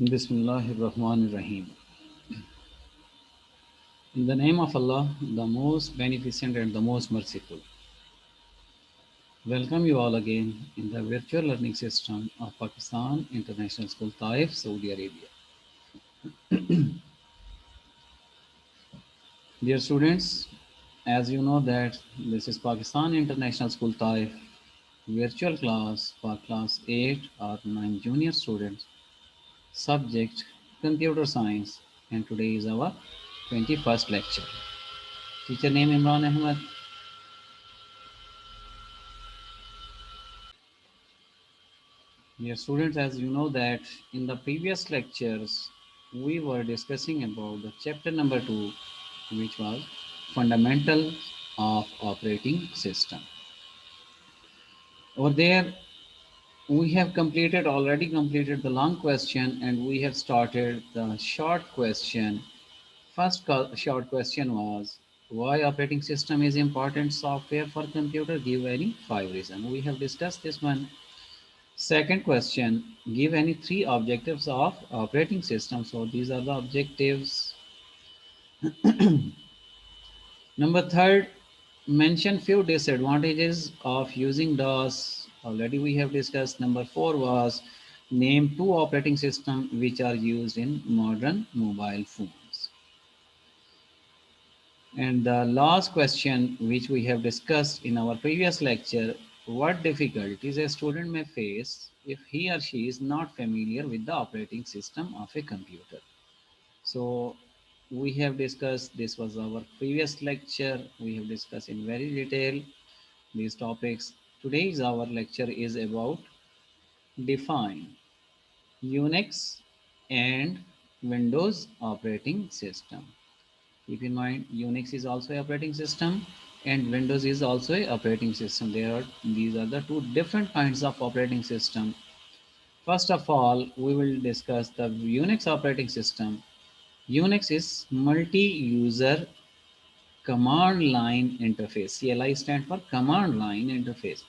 Bismillahirrahmanirrahim. In the name of Allah, the most beneficent and the most merciful. Welcome you all again in the virtual learning system of Pakistan International School, Taif, Saudi Arabia. Dear students, as you know that this is Pakistan International School, Taif, virtual class for class 8 or 9 junior students, subject computer science, and today is our 21st lecture. Teacher name Imran Ahmed. Dear students, as you know that in the previous lectures, we were discussing about the chapter number 2, which was Fundamentals of Operating System. Over there, we have already completed the long question and we have started the short question. First short question was, why operating system is important software for computer? Give any 5 reasons. We have discussed this one. Second question, give any 3 objectives of operating system. So these are the objectives. Number third, mention few disadvantages of using DOS. Already we have discussed. Number 4 was name 2 operating systems which are used in modern mobile phones. And the last question which we have discussed in our previous lecture, what difficulties a student may face if he or she is not familiar with the operating system of a computer. So we have discussed, this was our previous lecture, we have discussed in very detail these topics. Today's our lecture is about define Unix and Windows operating system. Keep in mind, Unix is also an operating system and Windows is also an operating system. These are the two different kinds of operating system. First of all, we will discuss the Unix operating system. Unix is multi-user command line interface. CLI stands for command line interface.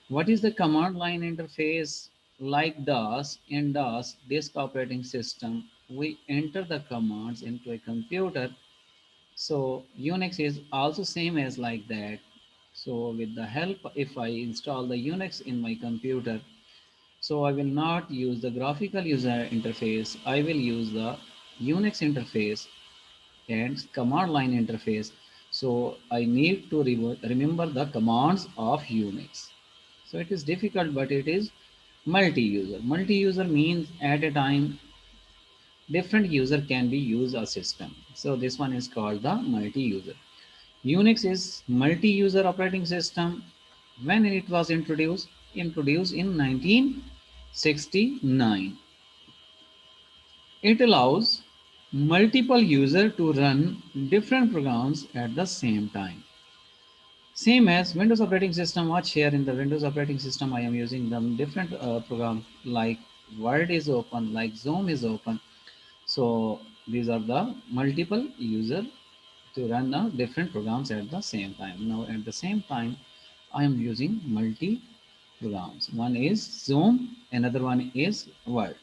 What is the command line interface? Like DOS, in DOS, disk operating system, we enter the commands into a computer. So Unix is also same as like that. So with the help, if I install the Unix in my computer, so I will not use the graphical user interface. I will use the Unix interface and command line interface. So I need to remember the commands of Unix. So it is difficult, but it is multi-user. Multi-user means at a time different user can be use a system. So this one is called the multi-user. Unix is multi-user operating system. When it was introduced in 1969. It allows multiple users to run different programs at the same time. Same as Windows operating system. Watch here, in the Windows operating system, I am using the different programs like Word is open, like Zoom is open. So these are the multiple user to run different programs at the same time. Now at the same time, I am using multi programs. One is Zoom, another one is Word.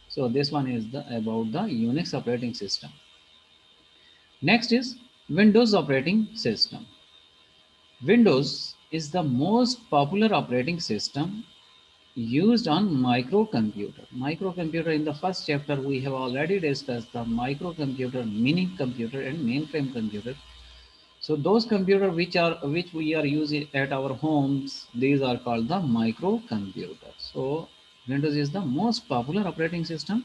So this one is about the Unix operating system. Next is Windows operating system. Windows is the most popular operating system used on microcomputer. Microcomputer, in the first chapter we have already discussed the microcomputer, mini computer and mainframe computer. So those computers which we are using at our homes, these are called the microcomputers. So Windows is the most popular operating system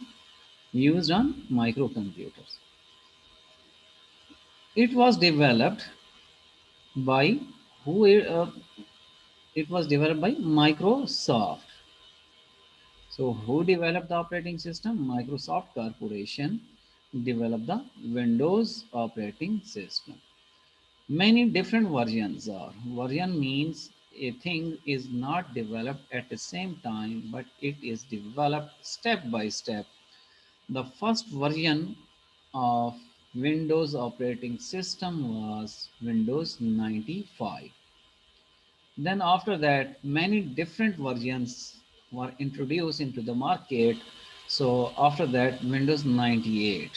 used on microcomputers. It was developed by who? It was developed by Microsoft. So who developed the operating system? Microsoft Corporation developed the Windows operating system. Many different versions are. Version means a thing is not developed at the same time, but it is developed step by step. The first version of Windows operating system was Windows 95. Then after that, many different versions were introduced into the market. So after that, Windows 98.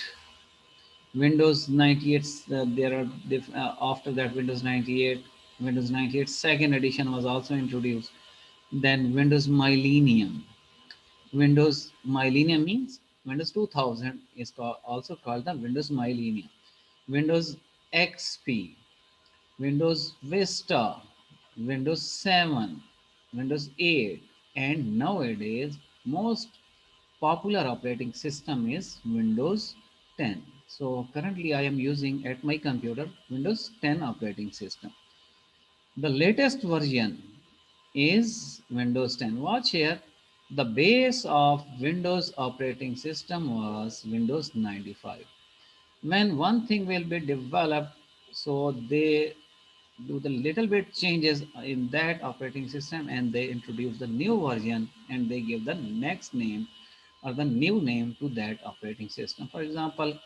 Windows 98, there are after that Windows 98, Windows 98 second edition was also introduced. Then Windows Millennium. Windows Millennium means Windows 2000 is also called the Windows Millennium. Windows XP, Windows Vista, Windows 7, Windows 8, and nowadays most popular operating system is Windows 10. So currently I am using at my computer Windows 10 operating system. The latest version is Windows 10. Watch here. The base of Windows operating system was Windows 95. When one thing will be developed, so they do the little bit changes in that operating system and they introduce the new version and they give the next name or the new name to that operating system. For example,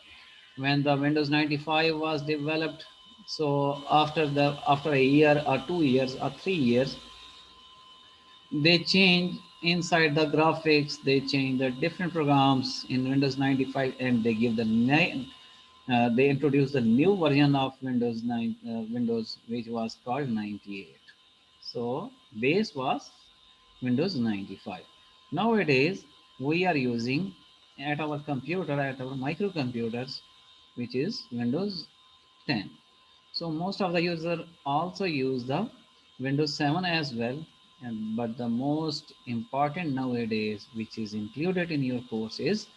when the Windows 95 was developed, so after a year or 2 years or 3 years, they change inside the graphics, they change the different programs in Windows 95 and they give the name. They introduced the new version of Windows 9, Windows, which was called 98. So base was Windows 95. Nowadays, we are using at our computer, at our microcomputers, which is Windows 10. So most of the user also use the Windows 7 as well. But the most important nowadays, which is included in your course, is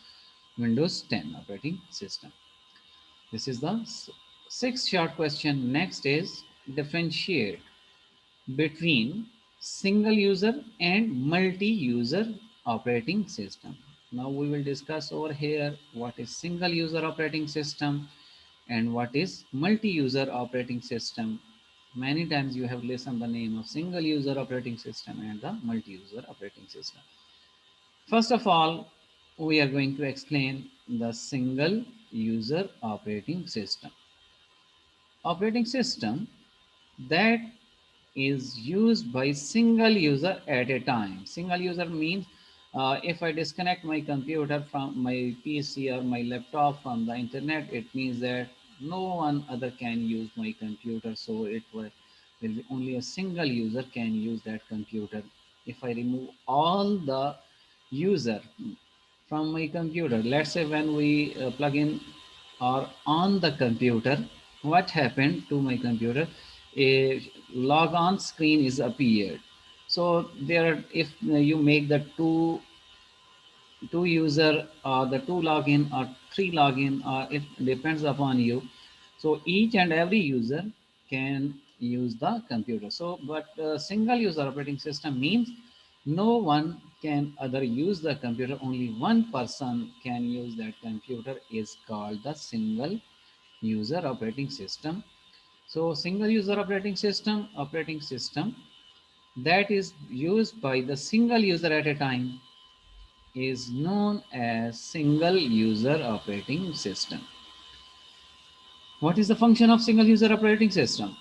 Windows 10 operating system. This is the sixth short question. Next is differentiate between single user and multi-user operating system. Now we will discuss over here what is single user operating system and what is multi-user operating system. Many times you have listened the name of single user operating system and the multi-user operating system. First of all, we are going to explain the single user operating system. Operating system that is used by single user at a time. Single user means if I disconnect my computer from my PC or my laptop from the internet, it means that no one other can use my computer. So will be only a single user can use that computer. If I remove all the user from my computer, let's say when we plug in or on the computer, what happened to my computer? A log on screen is appeared. So there, if you make the two user or the two login or three login, or it depends upon you. So each and every user can use the computer. So but single user operating system means no one can other use the computer, only one person can use that computer, is called the single user operating system. So single user operating system that is used by the single user at a time is known as single user operating system. What is the function of single user operating system?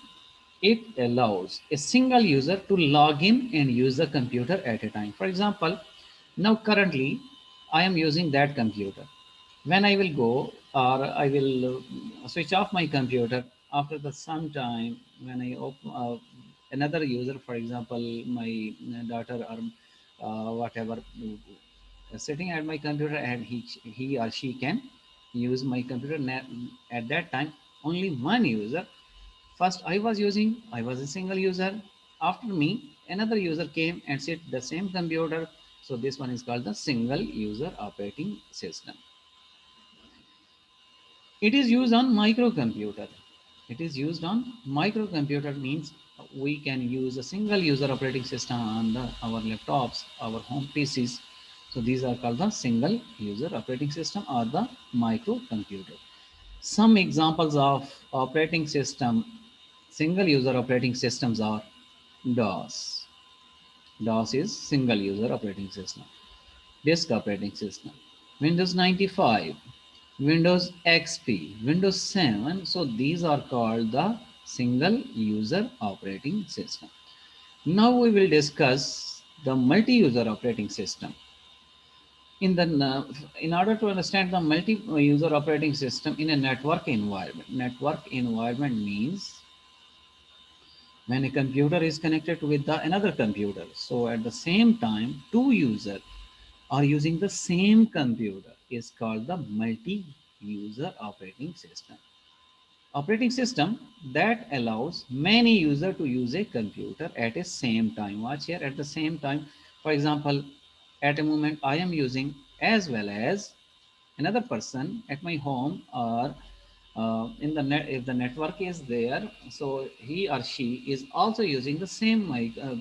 It allows a single user to log in and use the computer at a time. For example, now currently I am using that computer. When I will go or I will switch off my computer after the some time, when I open another user, for example, my daughter or whatever, sitting at my computer and he or she can use my computer. At that time, only one user. First I was a single user. After me, another user came and sit the same computer. So this one is called the single user operating system. It is used on microcomputer. It is used on microcomputer means we can use a single user operating system on our laptops, our home PCs. So these are called the single user operating system or the microcomputer. Some examples of operating system, single user operating systems are DOS. DOS is single user operating system. Disk operating system, Windows 95, Windows XP, Windows 7. So these are called the single user operating system. Now we will discuss the multi-user operating system. In order to understand the multi-user operating system in a network environment means when a computer is connected with another computer. So at the same time, two users are using the same computer is called the multi-user operating system. Operating system that allows many users to use a computer at a same time. Watch here, at the same time. For example, at a moment I am using as well as another person at my home, or in the net, if the network is there, so he or she is also using the same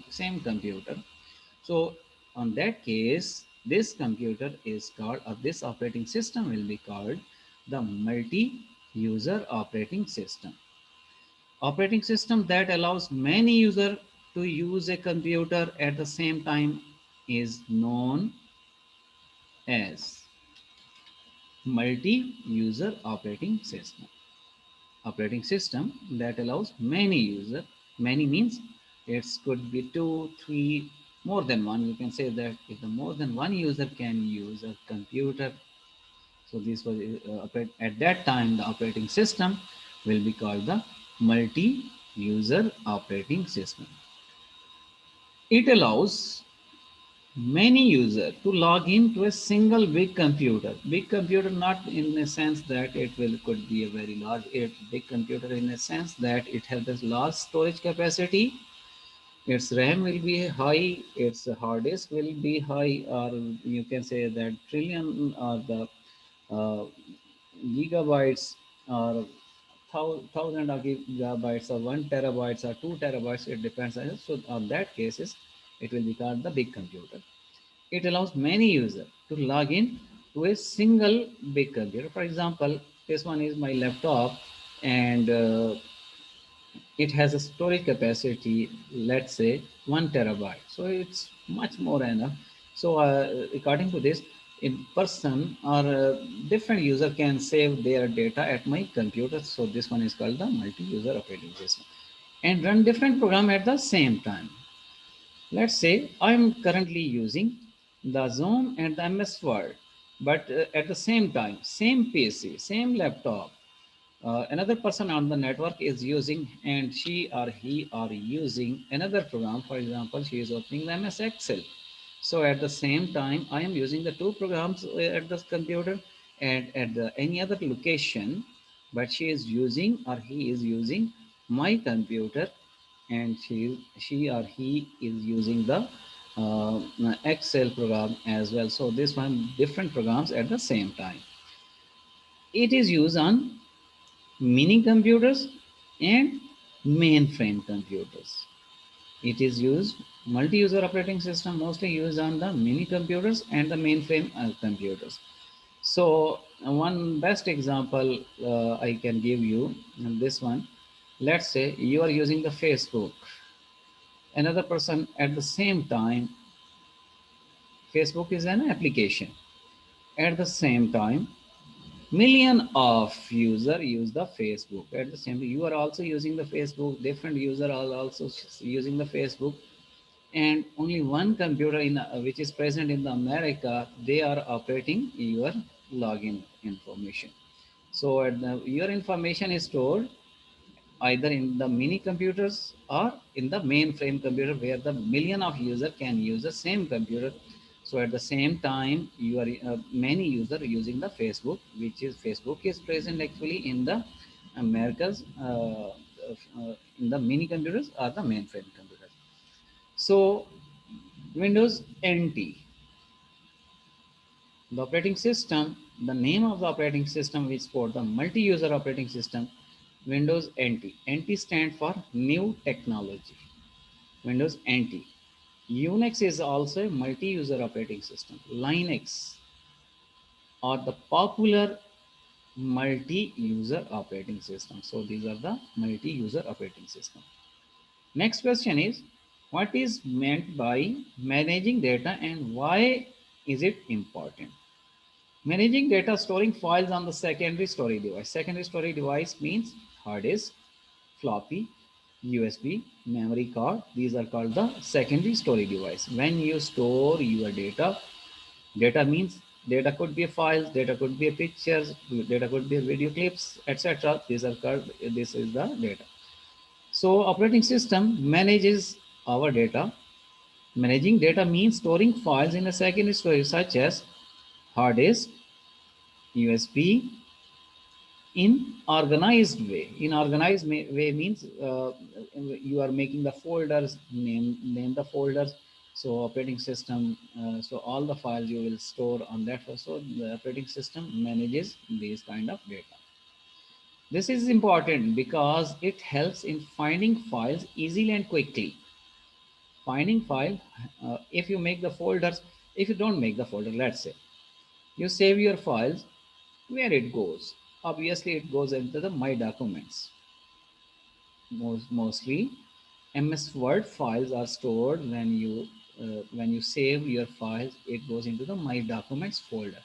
same computer. So on that case, this computer is called, or this operating system will be called the multi-user operating system. Operating system that allows many users to use a computer at the same time is known as multi-user operating system. Operating system that allows many users, many means it could be two, three, more than one. You can say that if the more than one user can use a computer, so this was at that time the operating system will be called the multi-user operating system. It allows many users to log into a single big computer. Big computer not in a sense that it will could be a very large, big computer in a sense that it has this large storage capacity. Its RAM will be high, its hard disk will be high, or you can say that trillion or the uh, gigabytes, or thousand of gigabytes, or 1 terabytes, or 2 terabytes. It depends. So on that cases, it will be called the big computer. It allows many users to log in to a single big computer. For example, this one is my laptop, and it has a storage capacity, let's say 1 terabyte. So it's much more enough. So according to this, in person or different user can save their data at my computer. So this one is called the multi-user operating system, and run different program at the same time. Let's say I'm currently using the Zoom and the MS Word, but at the same time, same PC, same laptop, another person on the network is using, and she or he are using another program. For example, she is opening the MS Excel. So at the same time, I am using the two programs at the computer and at any other location, but she is using or he is using my computer, and she or he is using the Excel program as well. So this one different programs at the same time. It is used on mini computers and mainframe computers. It is used multi-user operating system mostly used on the mini computers and the mainframe computers. So one best example I can give you in this one. Let's say you are using the Facebook. Another person at the same time, Facebook is an application. At the same time, million of user use the Facebook. At the same time, you are also using the Facebook. Different user are also using the Facebook, and only one computer in which is present in the America, they are operating your login information. So your information is stored either in the mini computers or in the mainframe computer, where the million of user can use the same computer. So at the same time, you are many user using the Facebook, which is Facebook is present actually in the Americas, in the mini computers or the mainframe computers. So Windows NT, the operating system, the name of the operating system which for the multi-user operating system, Windows NT. NT stand for new technology. Windows NT. Unix is also a multi-user operating system. Linux are the popular multi-user operating system. So these are the multi-user operating system. Next question is, what is meant by managing data and why is it important? Managing data, storing files on the secondary storage device. Secondary storage device means hard disk, floppy, USB, memory card. These are called the secondary storage device. When you store your data, data means Data could be files, data could be pictures, data could be video clips, etc. These are called, this is the data. So operating system manages our data. Managing data means storing files in a secondary storage such as hard disk, USB, in organized way. In organized way means you are making the folders, name the folders. So operating system, so all the files you will store on that. So the operating system manages these kind of data. This is important because it helps in finding files easily and quickly. Finding file, if you make the folders, if you don't make the folder, let's say you save your files, where it goes? Obviously, it goes into the My Documents. Mostly, MS Word files are stored when you save your files. It goes into the My Documents folder.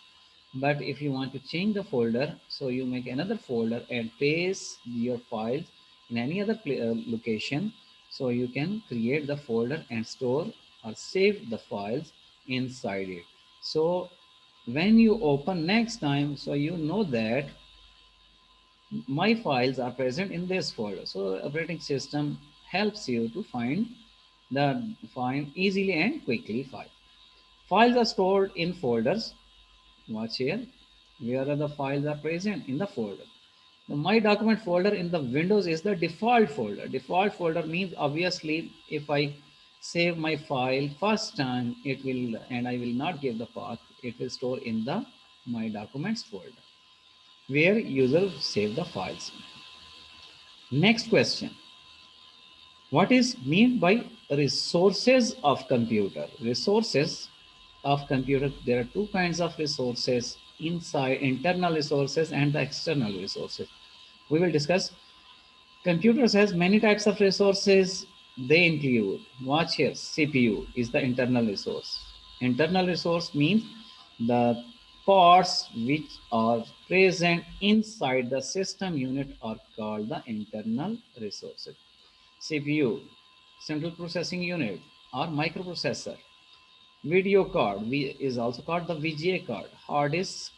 But if you want to change the folder, so you make another folder and paste your files in any other location. So you can create the folder and store or save the files inside it. So when you open next time, so you know that my files are present in this folder. So operating system helps you to find easily and quickly file. Files are stored in folders. Watch here. Where are the files are present in the folder? The My Document folder in the Windows is the default folder. Default folder means obviously if I save my file first time, it will, and I will not give the path, it will store in the My Documents folder where user save the files. Next question. What is meant by resources of computer? Resources of computer, there are two kinds of resources: inside internal resources and the external resources. We will discuss. Computers has many types of resources. They include, watch here, CPU is the internal resource. Internal resource means the parts which are present inside the system unit are called the internal resources. CPU, central processing unit, or microprocessor. Video card is also called the VGA card. Hard disk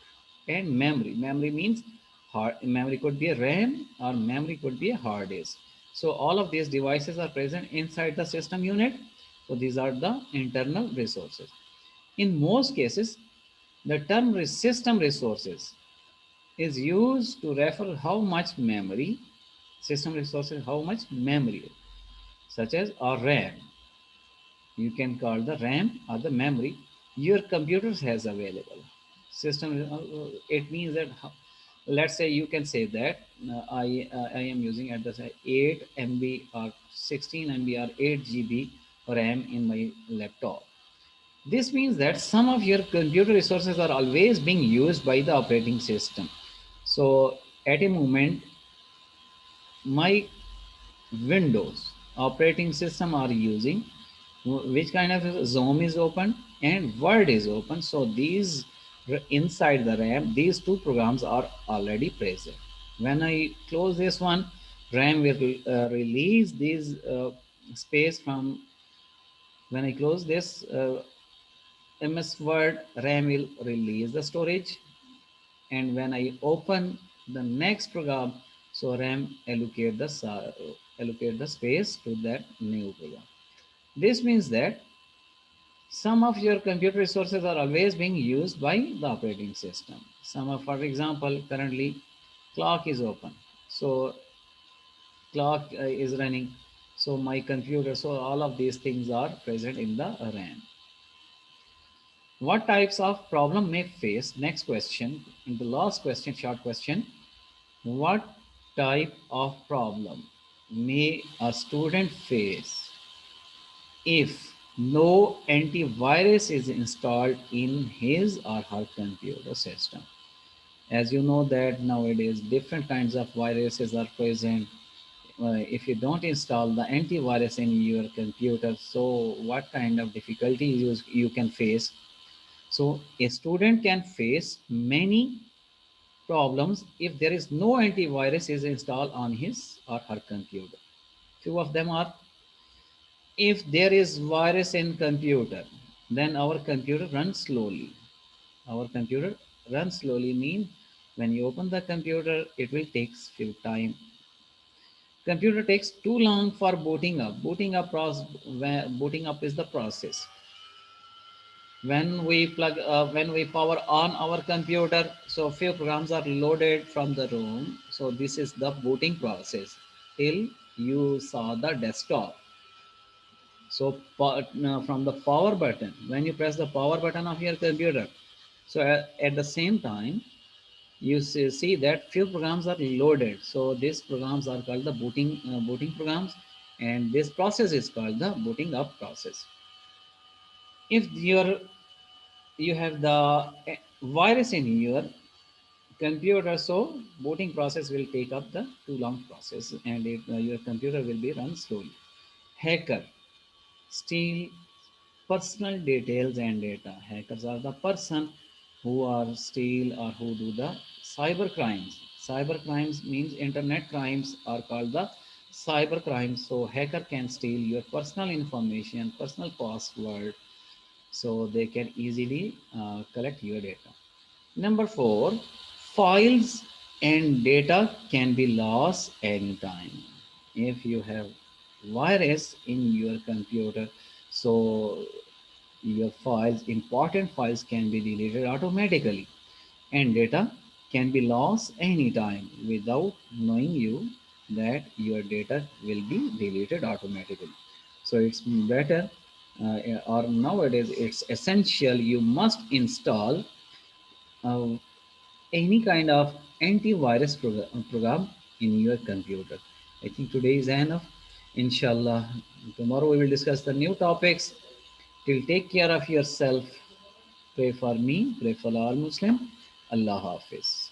and memory. Memory means memory could be a RAM or memory could be a hard disk. So all of these devices are present inside the system unit. So these are the internal resources. In most cases, the term system resources is used to refer how much memory, system resources, how much memory, such as our RAM. You can call the RAM or the memory your computer has available. System, it means that, let's say you can say that I am using at the 8 MB or 16 MB or 8 GB RAM in my laptop. This means that some of your computer resources are always being used by the operating system. So at a moment, my Windows operating system are using which kind of Zoom is open and Word is open. So these inside the RAM, these two programs are already present. When I close this one, RAM will release this space from, when I close this MS Word, RAM will release the storage, and when I open the next program, so RAM allocate the space to that new program. This means that some of your computer resources are always being used by the operating system. Some of, for example, currently clock is open. So clock is running. So my computer, so all of these things are present in the RAM. What types of problem may face? Next question, in the last question, short question. What type of problem may a student face if no antivirus is installed in his or her computer system? As you know that nowadays different kinds of viruses are present. If you don't install the antivirus in your computer, so what kind of difficulties you can face? So a student can face many problems if there is no antivirus is installed on his or her computer. Few of them are, if there is virus in computer, then our computer runs slowly. Our computer runs slowly mean when you open the computer it will takes few time. Computer takes too long for booting up. Booting up is the process when we power on our computer, so few programs are loaded from the room. So this is the booting process till you saw the desktop. So from the power button, when you press the power button of your computer, so at the same time you see that few programs are loaded. So these programs are called the booting programs, and this process is called the booting up process. If you have the virus in your computer, so booting process will take up the too long process, and your computer will be run slowly. Hacker steal personal details and data. Hackers are the person who are steal or who do the cyber crimes. Cyber crimes means internet crimes are called the cyber crimes. So hacker can steal your personal information, personal password, so they can easily collect your data. Number four, files and data can be lost anytime. If you have virus in your computer, so your files, important files can be deleted automatically, and data can be lost anytime without knowing you that your data will be deleted automatically. So it's better, or nowadays it's essential, you must install uh, any kind of antivirus program in your computer. I think today is enough. Inshallah, tomorrow we will discuss the new topics. Till take care of yourself. Pray for me, pray for all Muslim. Allah Hafiz.